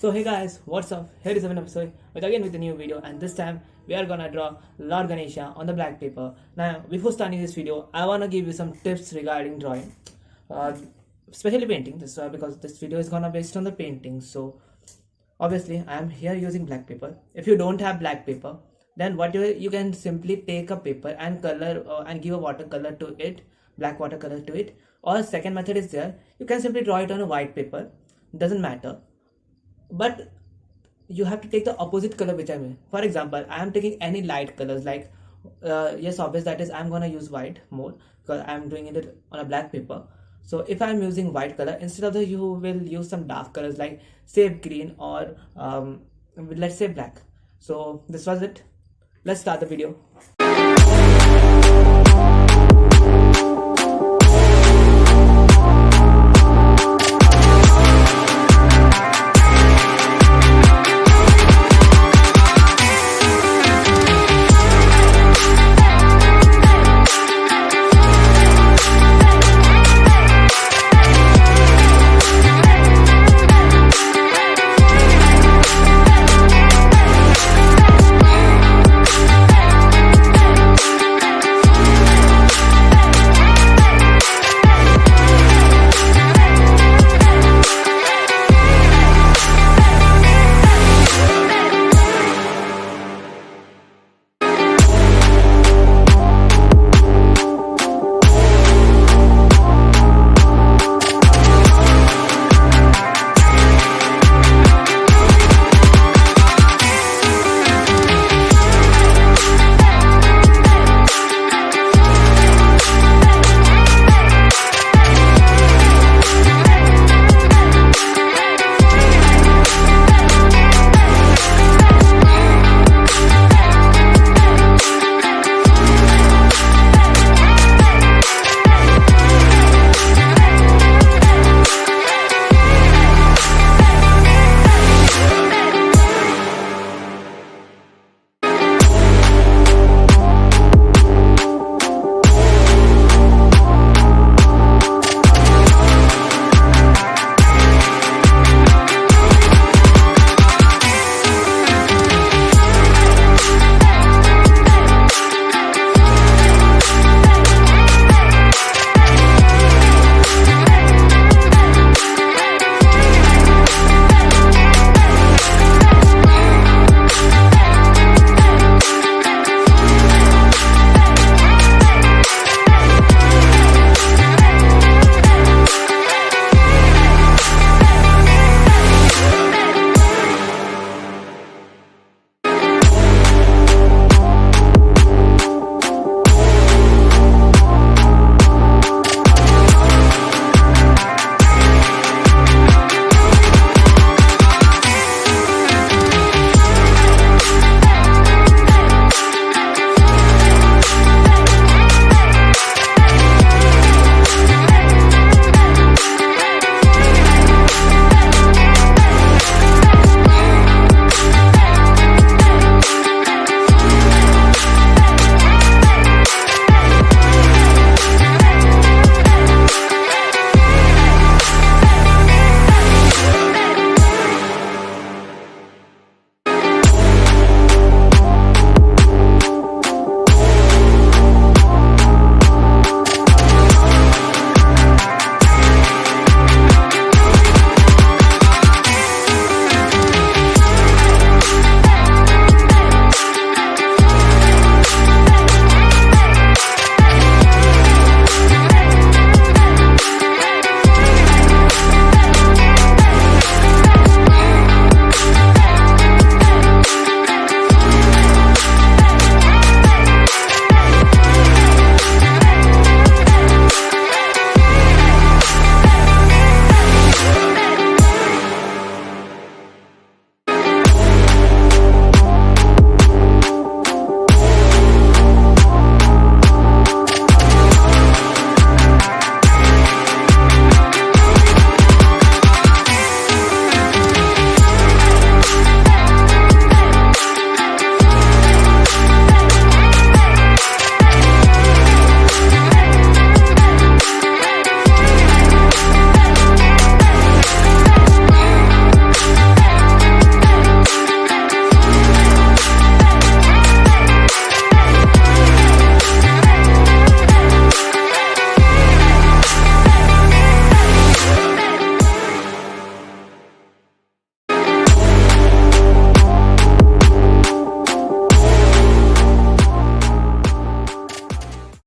So hey guys, what's up? Here is another episode with a new video, and this time we are gonna draw Lord Ganesha on the black paper. Now before starting this video, I wanna give you some tips regarding drawing, uh, especially painting. This because this video is gonna based on the painting. So obviously I am here using black paper. If you don't have black paper, then what you can simply take a paper and color and give a watercolor to it, black watercolor to it. Or second method is there. You can simply draw it on a white paper. Doesn't matter, but you have to take the opposite color which I'm in. For example, I am taking any light colors like yes, obvious that is I'm gonna use white more because I'm doing it on a black paper. So if I'm using white color, instead of the you will use some dark colors like say green or let's say black. So this was it. Let's start the video.